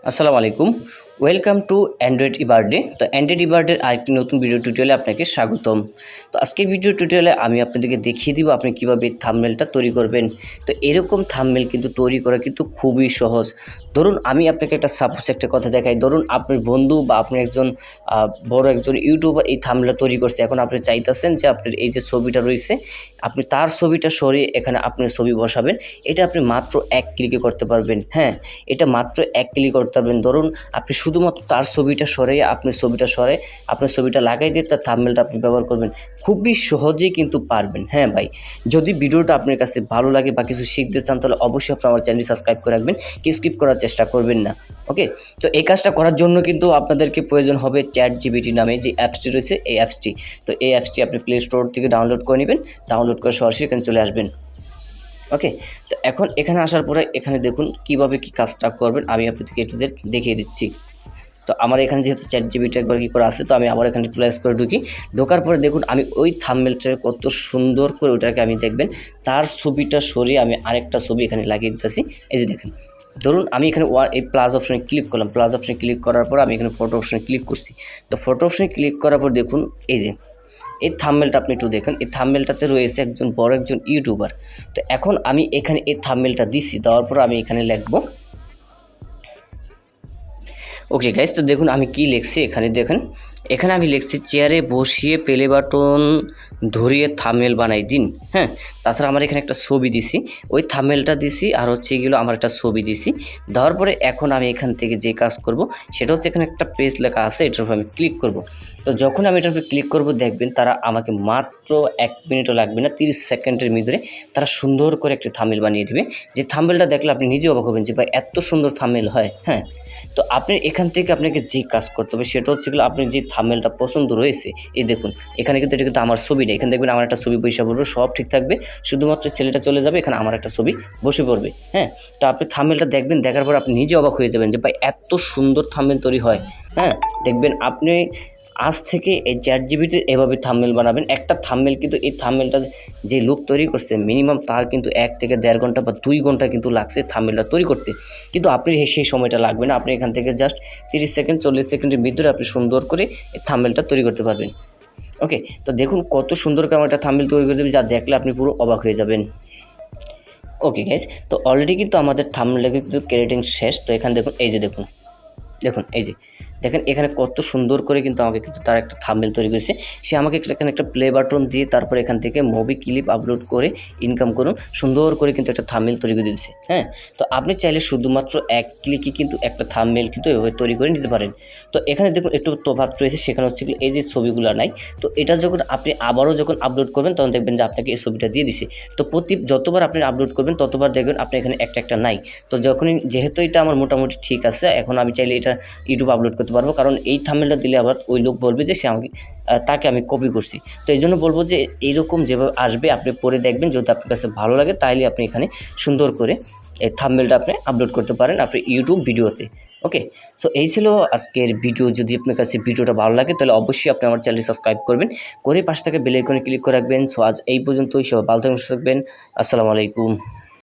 আসসালামু আলাইকুম। Welcome to Android everyday. তো অ্যান্ড্রয়েড ইবারডের আরেকটি নতুন ভিডিও টিউটোরিয়ালে আপনাকে স্বাগতম। তো আজকের ভিডিও টিউটোরিয়ালে আমি আপনাদেরকে দেখিয়ে দিব আপনি কীভাবে থাম্বনেলটা তৈরি করবেন। তো এরকম থাম্বনেল কিন্তু তৈরি করা কিন্তু খুবই সহজ। ধরুন আমি আপনাকে একটা কথা দেখাই। ধরুন আপনার বন্ধু বা আপনি একজন বড় একজন ইউটিউবার এই থাম্বনেলটা তৈরি করছে। এখন আপনি চাইতেছেন যে আপনার এই যে ছবিটা রয়েছে আপনি তার ছবিটা সরিয়ে এখানে আপনার ছবি বসাবেন। এটা আপনি মাত্র এক ক্লিকে করতে পারবেন। হ্যাঁ, এটা মাত্র এক ক্লিক করতে পারবেন। ধরুন আপনি শুধুমাত্র তার ছবিটা সরিয়ে আপনার ছবিটা লাগাই দিয়ে তার থাম্বনেলটা আপনি ব্যবহার করবেন। খুবই সহজেই কিন্তু পারবেন। হ্যাঁ ভাই, যদি ভিডিওটা আপনার কাছে ভালো লাগে বা কিছু শিখতে চান তাহলে অবশ্যই আপনি আমার চ্যানেলটি সাবস্ক্রাইব করে রাখবেন, স্কিপ করার চেষ্টা করবেন না। ওকে, তো এই কাজটা করার জন্য কিন্তু আপনাদেরকে প্রয়োজন হবে ChatGPT নামে যে অ্যাপসটি রয়েছে এই অ্যাপসটি। তো এই অ্যাপসটি আপনি প্লে স্টোর থেকে ডাউনলোড করে নেবেন, ডাউনলোড করে সরাসরি এখানে চলে আসবেন। ওকে, তো এখন এখানে আসার পরে এখানে দেখুন কীভাবে কী কাজটা করবেন আমি আপনাদেরকে একটু দেখিয়ে দিচ্ছি। তো আমার এখানে যেহেতু ChatGPT একবার কী করে আছে, তো আমি আবার এখানে প্লেস করে ঢোকার পরে দেখুন আমি ওই থাম্বনেলটাকে কত সুন্দর করে ওটাকে আমি দেখবেন তার ছবিটা সরিয়ে আমি আরেকটা ছবি এখানে লাগিয়ে দিতেছি। এই যে দেখেন, ধরুন আমি এখানে এই প্লাস অপশনে ক্লিক করলাম, প্লাস অপশনে ক্লিক করার পর আমি এখানে ফটো অপশনে ক্লিক করছি। তো ফটো অপশনে ক্লিক করার পর দেখুন এই যে এই থাম্বনেলটা আপনি একটু দেখেন, এই থাম্বনেলটাতে রয়েছে একজন বড় একজন ইউটিউবার। তো এখন আমি এখানে এই থাম্বনেলটা দিচ্ছি, দেওয়ার পর আমি এখানে লিখবো ওকে গাইস। তো দেখুন আমি কি লিখছি এখানে দেখেন, এখানে আমি লিখছি চেয়ারে বসিয়ে প্লে বাটন ধরিয়ে থাম্বনেল বানাই দিন। হ্যাঁ, তাছাড়া আমার এখানে একটা ছবি দিছি, ওই থাম্বনেলটা দিছি আর হচ্ছে এগুলো আমার একটা ছবি দিছি। দেওয়ার পরে এখন আমি এখান থেকে যে কাজ করব সেটা হচ্ছে এখানে একটা পেজ লেখা আছে, এটার উপর আমি ক্লিক করব। তো যখন আমি এটার উপর ক্লিক করব দেখবেন তারা আমাকে মাত্র 1 মিনিটও লাগবে না, 30 সেকেন্ডের ভিতরে তারা সুন্দর করে একটা থাম্বনেল বানিয়ে দিবে। যে থাম্বনেলটা দেখলে আপনি নিজে অবাক হবেন যে ভাই এত সুন্দর থাম্বনেল হয়। হ্যাঁ, তো আপনি এখান থেকে আপনাকে যে কাজ করতে হবে সেটা হচ্ছে আপনি যে থাম্বনেলটা পছন্দ রয়েছে, এই দেখুন এখানে কিন্তু এটা কিন্তু আমার ছবি নেই, এখানে দেখবেন আমার একটা ছবি বসে পড়বে, সব ঠিক থাকবে, শুধুমাত্র ছেলেটা চলে যাবে, এখানে আমার একটা ছবি বসে পড়বে। হ্যাঁ, তো আপনি থাম্বনেলটা দেখবেন, দেখার পর আপনি নিজে অবাক হয়ে যাবেন যে ভাই এত সুন্দর থাম্বনেল তৈরি হয়। হ্যাঁ, দেখবেন আপনি আজ থেকে এই ChatGPT এভাবে থাম্বনেল বানাবেন। একটা থাম্বনেল কিন্তু এই থাম্বনেলটা যে লোক তৈরি করছে মিনিমাম তার কিন্তু 1 থেকে 1.5 ঘন্টা বা 2 ঘন্টা কিন্তু লাগছে থাম্বনেলটা তৈরি করতে, কিন্তু আপনি সেই সময়টা লাগবে না। আপনি এখান থেকে জাস্ট 30 সেকেন্ড 40 সেকেন্ডের ভিতরে আপনি সুন্দর করে এই থাম্বনেলটা তৈরি করতে পারবেন। ওকে, তো দেখুন কত সুন্দর করে আমার একটা থাম্বনেল তৈরি করে দেবে, যা দেখলে আপনি পুরো অবাক হয়ে যাবেন। ওকে গাইস, তো অলরেডি কিন্তু আমাদের থাম্বনেলটা কিন্তু ক্রিয়েটিং শেষ। তো এখানে দেখুন এই যে দেখুন এই যে দেখেন এখানে কত সুন্দর করে কিন্তু আমাকে কিন্তু তার একটা থাম্বনেল তৈরি করেছে। সে আমাকে এখানে একটা প্লে বাটন দিয়ে তারপর এখান থেকে মুভি ক্লিপ আপলোড করে ইনকাম করুন সুন্দর করে কিন্তু একটা থাম্বনেল তৈরি করে দিয়েছে। হ্যাঁ, তো আপনি চাইলে শুধুমাত্র এক ক্লিকই কিন্তু একটা থাম্বনেল কিন্তু এভাবে তৈরি করে নিতে পারেন। তো এখানে দেখুন একটু তফাৎ রয়েছে, সেখানে হচ্ছে এই যে ছবিগুলো নাই, তো এটা যখন আপনি আবারও যখন আপলোড করবেন তখন দেখবেন যে আপনাকে এই ছবিটা দিয়ে দিছে। তো যতবার আপনি আপলোড করবেন ততবার দেখবেন আপনি এখানে একটা নাই। তো যখনই যেহেতু এটা আমার মোটামুটি ঠিক আছে, এখন আমি চাইলে এটা ইউটিউব আপলোড করতে পারবো, কারণ এই থাম্বনেলটা দিলে আবার ওই লোক বলবে যে সে আমাকে তাকে আমি কপি করছি। তো এই জন্য বলবো যে এইরকম যেভাবে আসবে আপনি পরে দেখবেন, যদি আপনার কাছে ভালো লাগে তাহলে আপনি এখানে সুন্দর করে এই থাম্বনেলটা আপনি আপলোড করতে পারেন আপনার ইউটিউব ভিডিওতে। ওকে, সো এই ছিল আজকের ভিডিও। যদি আপনার কাছে ভিডিওটা ভালো লাগে তাহলে অবশ্যই আপনি আমার চ্যানেলটি সাবস্ক্রাইব করবেন, করে পাশে থেকে বেল আইকনে ক্লিক করে রাখবেন। সো আজ এই পর্যন্তই, সবাই ভালো থাকবেন, সুস্থ থাকবেন। আসসালামু আলাইকুম।